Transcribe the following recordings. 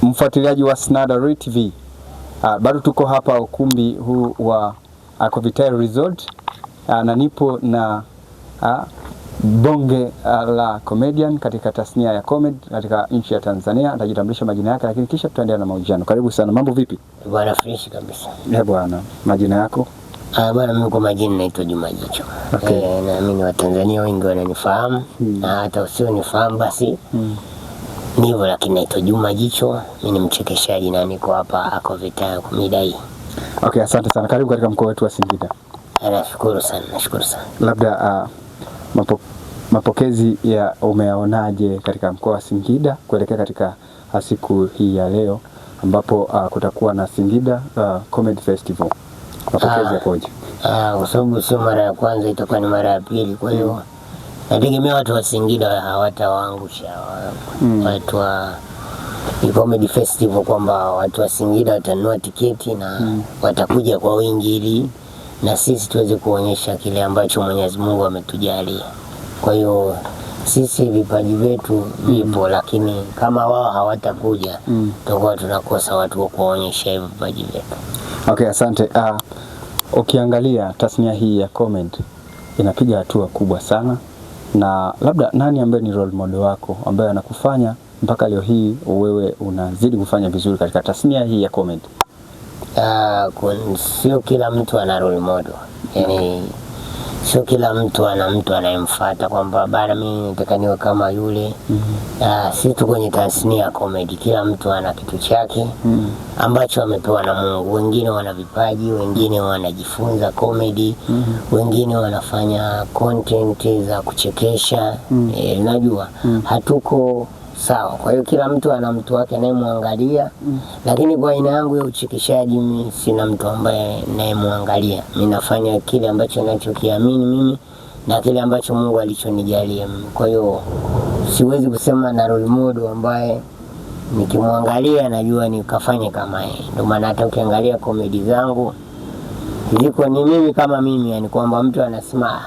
Mfuatiliaji wa Snadareal TV, bado tuko hapa ukumbi huu wa Covitae Resort, na nipo na bonge la comedian katika tasnia ya comedy katika nchi ya Tanzania. Atajitambulisha majina yake, lakini kisha tutaendelea na mahojiano. Karibu sana. Mambo vipi? Bwana fresh kabisa. Bwana, majina yako? Bwana, mimi kwa majina naitwa Juma Jicho. Okay. Na mimi Watanzania wengi wananifahamu, na hata usionifahamu basi ni hivyo, lakini naitwa Juma Jicho. Mimi ni mchekeshaji na niko hapa Covitae Comedy. Okay, asante sana. Karibu katika mkoa wetu wa Singida. Nashukuru sana. Labda mapokezi ya umeyaonaje katika mkoa wa Singida kuelekea katika siku hii ya leo ambapo kutakuwa na Singida Comedy Festival? Mapokezi yapoje? Kwa sababu sio mara ya kwanza, itakuwa ni mara ya pili, kwa hiyo nategemea watu wa Singida hawatawaangusha watu wa Comedy Festival, kwamba watu wa Singida watanunua tiketi na watakuja kwa wingi ili na sisi tuweze kuonyesha kile ambacho Mwenyezi Mungu ametujalia. Kwa hiyo sisi vipaji vyetu vipo, lakini kama wao hawatakuja tutakuwa tunakosa watu wa kuonyesha hivyo vipaji vyetu. Okay, asante. Ukiangalia tasnia hii ya comedy inapiga hatua kubwa sana, na labda nani ambaye ni role model wako ambaye anakufanya mpaka leo hii wewe unazidi kufanya vizuri katika tasnia hii ya comedy? Sio kila mtu ana role model. Yaani sio kila mtu ana mtu anayemfuata kwamba bana mimi nataka niwe kama yule. Sisi tu kwenye tasnia ya comedy, kila mtu ana kitu chake ambacho amepewa na Mungu. Wengine wana vipaji, wengine wanajifunza comedy, wengine wanafanya content za kuchekesha. Unajua hatuko sawa. Kwa hiyo kila mtu ana mtu wake anayemwangalia, lakini kwa aina yangu ya uchekeshaji mimi sina mtu ambaye anayemwangalia. Mimi nafanya kile ambacho ninachokiamini mimi na kile ambacho Mungu alichonijalia mimi. Kwa hiyo siwezi kusema na role model ambaye nikimwangalia najua nikafanye kama yeye. Ndio maana hata ukiangalia comedy zangu ziko ni mimi kama mimi, yani kwamba mtu anasema,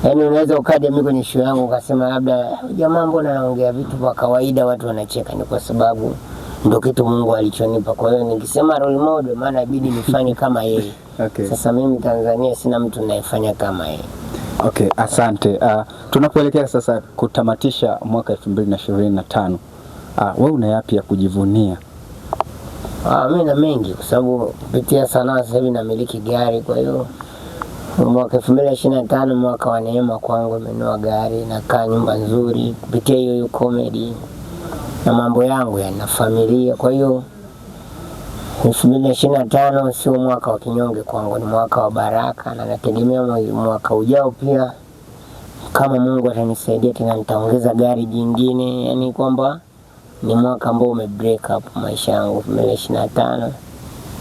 yani unaweza ukaja mimi kwenye show yangu ukasema labda jamaa mbona anaongea vitu vya kawaida watu wanacheka, ni kwa sababu ndio kitu Mungu alichonipa. Kwa hiyo nikisema role model maana ibidi nifanye kama yeye. Okay. Sasa mimi Tanzania sina mtu anayefanya kama yeye. Okay, asante. Tunapoelekea sasa kutamatisha mwaka 2025, wewe una yapi ya kujivunia? Mimi na mengi, kwa sababu kupitia sanaa sasa hivi namiliki gari. Kwa hiyo mwaka 2025 mwaka wa neema kwangu, nimenunua gari na kaa nyumba nzuri kupitia hiyo comedy na mambo yangu na familia. Kwa hiyo 2025 sio mwaka wa kinyonge kwangu, ni mwaka wa baraka, na nategemea mwaka ujao pia kama Mungu atanisaidia tena nitaongeza gari jingine. Yani kwamba ni mwaka ambao umebreak up maisha yangu. 2025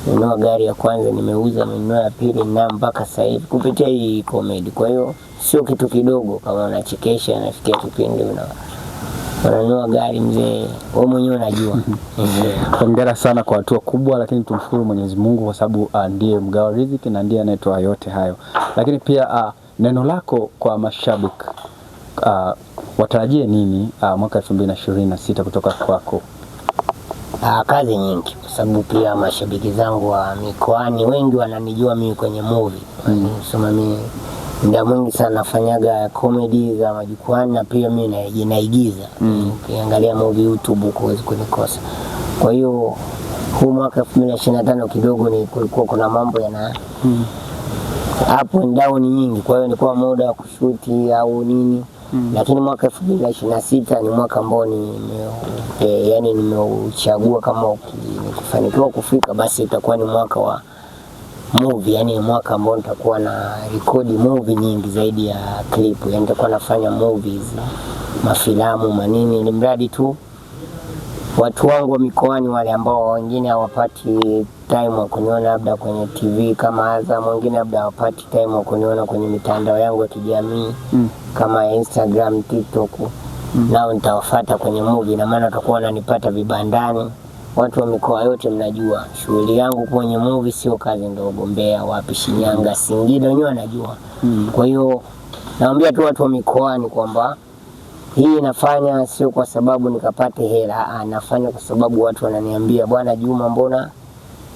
nimenunua gari ya kwanza, nimeuza, nimenunua ya pili, na mpaka sasa hivi kupitia hii comedy. Kwa hiyo sio kitu kidogo kama unachekesha, nafikia kipindi unanunua gari mzee, wewe mwenyewe unajua. Hongera sana kwa hatua kubwa, lakini tumshukuru Mwenyezi Mungu kwa sababu ndiye mgawa riziki na ndiye anayetoa yote hayo. Lakini pia neno lako kwa mashabiki, watarajie nini mwaka 2026 kutoka kwako? Kazi nyingi, kwa sababu pia mashabiki zangu wa mikoani wengi wananijua mimi kwenye movie. Sema mimi muda mwingi sana nafanyaga comedy za majukwani, na pia mimi naigiza. Ukiangalia movie YouTube huwezi kunikosa. Kwa hiyo huu mwaka 2025 kidogo ni kulikuwa kuna mambo yana up and down nyingi, kwa hiyo nilikuwa muda wa kushuti au nini. Lakini mwaka 2026 ni mwaka ambao nimeuchagua kama nikifanikiwa kufika basi itakuwa ni mwaka wa movie. Yani mwaka ambao nitakuwa na rekodi movie nyingi zaidi ya clip. Yani nitakuwa nafanya movies, mafilamu, manini, ni mradi tu watu wangu wa mikoani wale ambao wengine hawapati time wa kuniona labda kwenye TV kama Azam, wengine labda hawapati time wa kuniona kwenye mitandao yangu ya kijamii kama Instagram, TikTok, nao nitawafuata kwenye movie, na maana watakuwa wananipata vibandani. Watu wa mikoa yote mnajua shughuli yangu kwenye movie sio kazi ndogo. Mbeya, wapi, Shinyanga, Singida, wenyewe wanajua. Kwa hiyo naambia tu watu wa mikoani kwamba hii nafanya sio kwa sababu nikapate hela, nafanya kwa sababu watu wananiambia, bwana Juma, mbona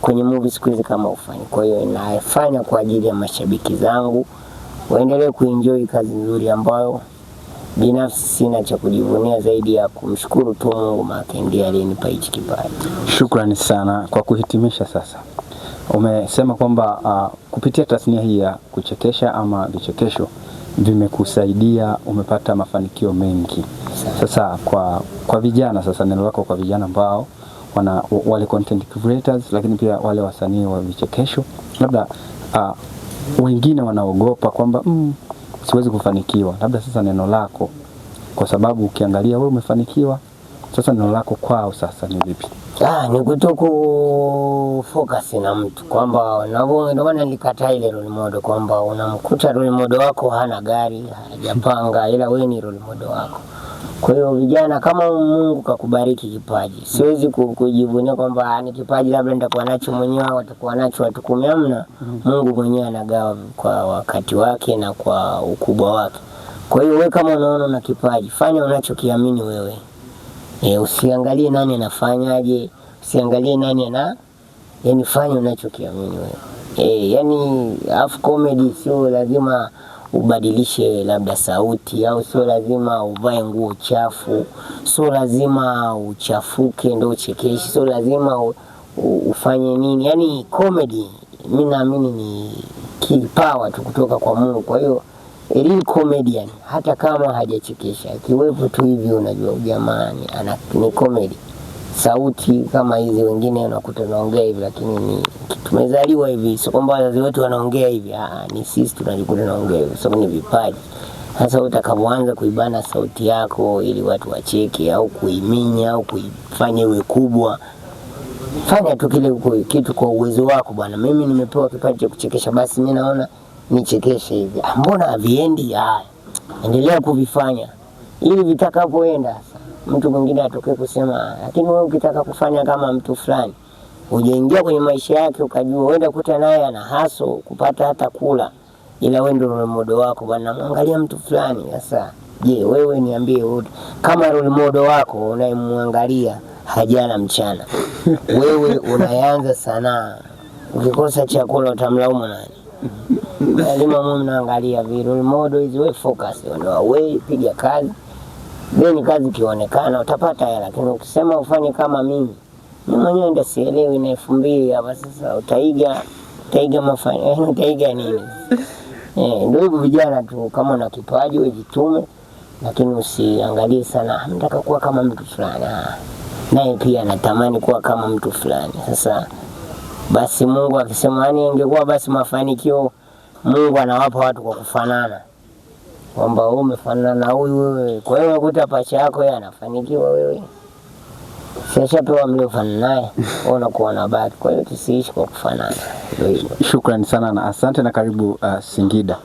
kwenye movie siku hizi kama ufanye. Kwa hiyo nafanya kwa ajili ya mashabiki zangu waendelee kuenjoy kazi nzuri ambayo binafsi sina cha kujivunia zaidi ya kumshukuru tu Mungu maana ndiye aliyenipa hichi kipaji. Shukrani sana. Kwa kuhitimisha sasa, umesema kwamba kupitia tasnia hii ya kuchekesha ama vichekesho vimekusaidia, umepata mafanikio mengi. Sasa kwa vijana, sasa neno lako kwa vijana ambao wale content creators, lakini pia wale wasanii wa vichekesho, labda wengine wanaogopa kwamba siwezi kufanikiwa, labda sasa neno lako, kwa sababu ukiangalia wewe umefanikiwa, sasa neno lako kwao sasa ni vipi? Ni kutoku focus na mtu kwamba ndio maana nilikataa ile role model, kwamba unamkuta role model wako hana gari, hajapanga, ila wewe ni role model wako. Kwa hiyo vijana, kama Mungu kakubariki kipaji, siwezi kujivunia kwamba ni kipaji labda nitakuwa nacho mwenyewe, watakuwa nacho watu 10. Hamna. Mungu mwenyewe anagawa kwa wakati wake na kwa ukubwa wake. Kwa hiyo wewe kama unaona una kipaji, fanya unachokiamini wewe. Usiangalie nani anafanyaje, usiangalie nani yani fanya unachokiamini wewe. Yani comedy sio lazima ubadilishe labda sauti, au sio lazima uvae nguo chafu, sio lazima uchafuke ndio uchekeshe, sio lazima ufanye nini. Yani comedy mimi naamini ni kipawa tu kutoka kwa Mungu. Kwa hiyo real comedian hata kama hajachekesha, kiwepo tu hivi unajua jamani ni comedy. Sauti kama hizi wengine unakuta naongea hivi, lakini tumezaliwa hivi, sio kwamba wazazi wetu wanaongea hivi, ni sisi tunajikuta naongea hivi, sababu ni vipaji. Sasa utakapoanza kuibana sauti yako ili watu wacheke, au kuiminya au kuifanya iwe kubwa, fanya tu kile kitu kwa uwezo wako. Bwana, mimi nimepewa kipaji cha kuchekesha, basi mimi naona nichekeshe hivi. Mbona haviendi? Endelea kuvifanya ili vitakapoenda mtu mwingine atokee kusema, lakini wewe ukitaka kufanya kama mtu fulani, hujaingia kwenye maisha yake ukajua, uenda kuta naye ana haso kupata hata kula, ila wewe ndio role model wako. Bwana, muangalia mtu fulani. Sasa je, wewe niambie, kama role model wako unayemwangalia hajala mchana, wewe unaanza sanaa, ukikosa chakula utamlaumu nani? Lazima mimi naangalia role model hizo, wewe focus, wewe piga kazi. Ni kazi kionekana utapata hela, lakini ukisema ufanye kama mimi mwenyewe ndio sielewi na 2000 hapa sasa utaiga mafanya, utaiga nini? Ndio hivyo vijana tu, kama una kipaji ujitume, lakini usiangalie sana nataka kuwa kama mtu fulani. Naye pia natamani kuwa kama mtu fulani. Sasa basi Mungu akisema ingekuwa basi mafanikio Mungu anawapa watu kwa kufanana, kwamba wewe umefanana na huyu wewe, kwa hiyo unakuta pacha yako yeye anafanikiwa, wewe sishapewa mliofanana naye, unakuwa na bahati. Kwa hiyo tusiishi kwa kufanana. Shukrani sana na asante na karibu Singida.